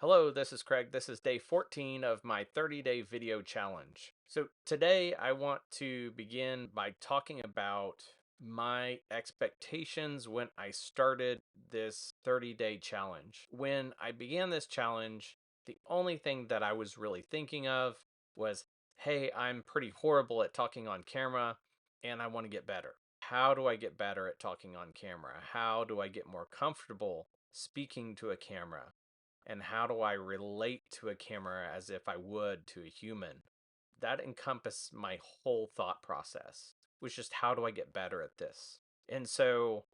Hello, this is Craig. This is day 14 of my 30-day video challenge. So today I want to begin by talking about my expectations when I started this 30-day challenge. When I began this challenge, the only thing that I was really thinking of was, hey, I'm pretty horrible at talking on camera and I want to get better. How do I get better at talking on camera? How do I get more comfortable speaking to a camera? And how do I relate to a camera as if I would to a human? That encompassed my whole thought process, was just how do I get better at this? And so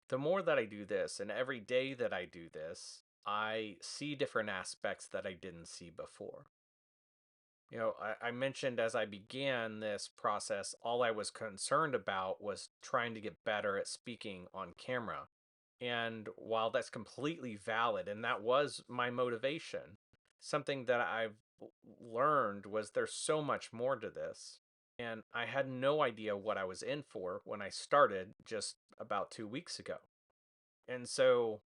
the more that I do this, and every day that I do this, I see different aspects that I didn't see before. I mentioned as I began this process, all I was concerned about was trying to get better at speaking on camera. And while that's completely valid, and that was my motivation, something that learned was there's so much more to this. And I had no idea what I was in for when I started just about 2 weeks ago. And so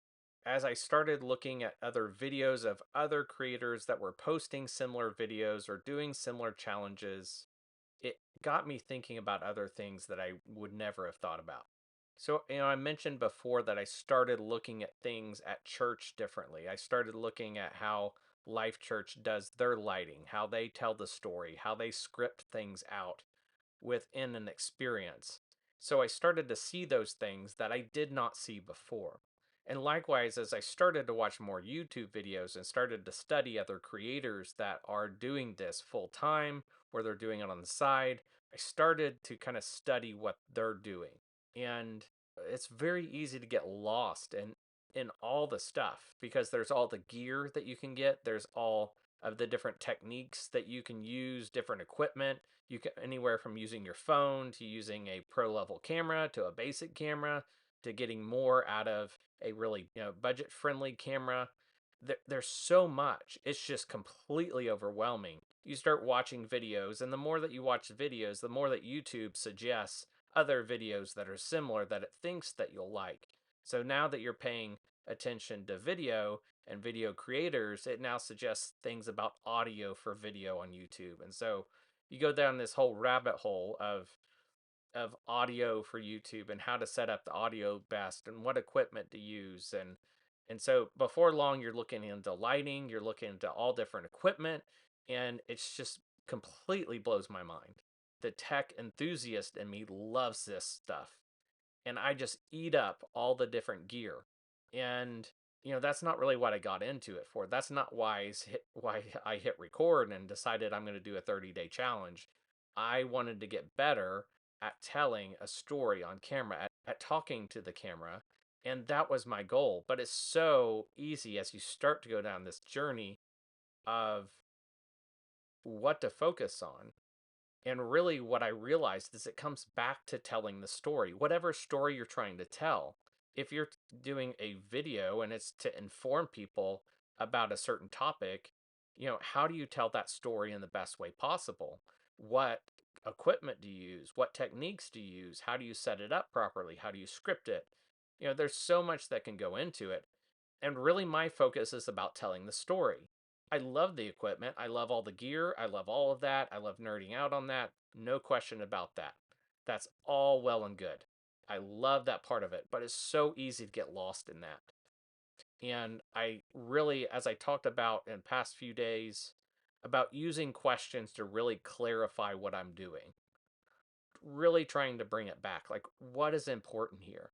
as I started looking at other videos of other creators that were posting similar videos or doing similar challenges, it got me thinking about other things that I would never have thought about. So, I mentioned before that I started looking at things at church differently. I started looking at how Life Church does their lighting, how they tell the story, how they script things out within an experience. So I started to see those things that I did not see before. And likewise, as I started to watch more YouTube videos and started to study other creators that are doing this full time or they're doing it on the side, I started to kind of study what they're doing. And it's very easy to get lost in all the stuff because there's all the gear that you can get, there's all of the different techniques that you can use, different equipment. You can anywhere from using your phone to using a pro level camera to a basic camera to getting more out of a really budget friendly camera. There's so much. It's just completely overwhelming. You start watching videos, and the more that you watch videos, the more that YouTube suggests other videos that are similar that it thinks that you'll like. So now that you're paying attention to video and video creators, it now suggests things about audio for video on YouTube. And so you go down this whole rabbit hole of audio for YouTube and how to set up the audio best and what equipment to use and so before long you're looking into lighting, you're looking into all different equipment, and it's just completely blows my mind. The tech enthusiast in me loves this stuff, and I just eat up all the different gear. And that's not really what I got into it for. That's not why I hit record and decided I'm going to do a 30-day challenge. I wanted to get better at telling a story on camera, at talking to the camera, and that was my goal. But it's so easy as you start to go down this journey of what to focus on. And really, what I realized is it comes back to telling the story, whatever story you're trying to tell. If you're doing a video and it's to inform people about a certain topic, how do you tell that story in the best way possible? What equipment do you use? What techniques do you use? How do you set it up properly? How do you script it? There's so much that can go into it. And really, my focus is about telling the story. I love the equipment. I love all the gear. I love all of that. I love nerding out on that. No question about that. That's all well and good. I love that part of it, but it's so easy to get lost in that. And I really, as I talked about in past few days, about using questions to really clarify what I'm doing, really trying to bring it back. Like, what is important here?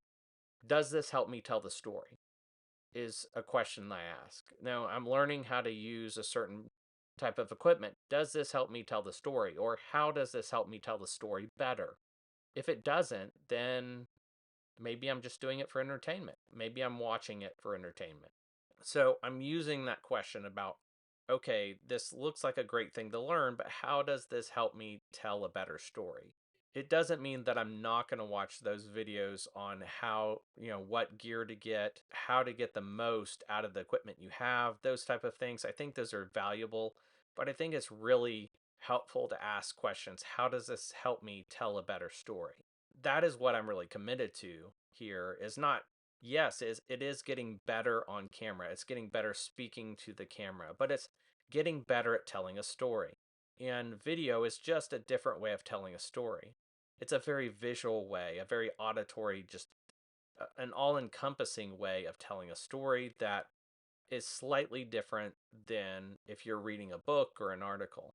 Does this help me tell the story? Is a question I ask. Now, I'm learning how to use a certain type of equipment. Does this help me tell the story? Or how does this help me tell the story better? If it doesn't, then maybe I'm just doing it for entertainment. Maybe I'm watching it for entertainment. So I'm using that question about, okay, this looks like a great thing to learn, but how does this help me tell a better story? It doesn't mean that I'm not going to watch those videos on how, what gear to get, how to get the most out of the equipment you have, those type of things. I think those are valuable, but I think it's really helpful to ask questions. How does this help me tell a better story? That is what I'm really committed to here, is not Yes, it is getting better on camera. It's getting better speaking to the camera, but it's getting better at telling a story. And video is just a different way of telling a story. It's a very visual way, a very auditory, just an all encompassing way of telling a story that is slightly different than if you're reading a book or an article.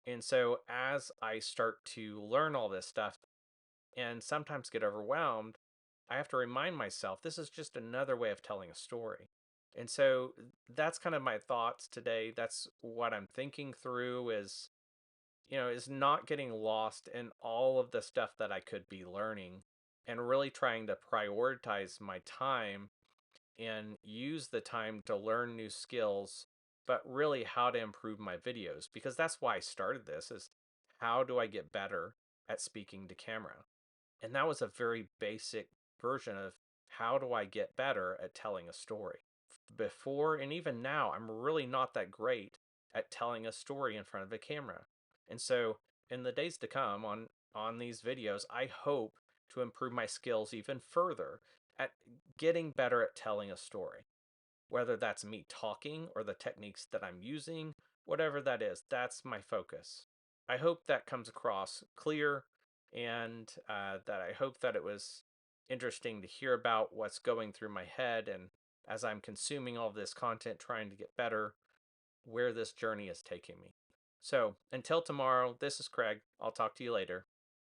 And so as I start to learn all this stuff and sometimes get overwhelmed, I have to remind myself this is just another way of telling a story. And so that's kind of my thoughts today. That's what I'm thinking through is not getting lost in all of the stuff that I could be learning and really trying to prioritize my time and use the time to learn new skills, but really how to improve my videos because that's why I started this is how do I get better at speaking to camera? And that was a very basic version of how do I get better at telling a story. Before and even now, I'm really not that great at telling a story in front of a camera. And so in the days to come on these videos, I hope to improve my skills even further at getting better at telling a story. Whether that's me talking or the techniques that I'm using, whatever that is, that's my focus. I hope that comes across clear and that I hope that it was interesting to hear about what's going through my head and as I'm consuming all this content, trying to get better, where this journey is taking me. So until tomorrow, this is Craig. I'll talk to you later.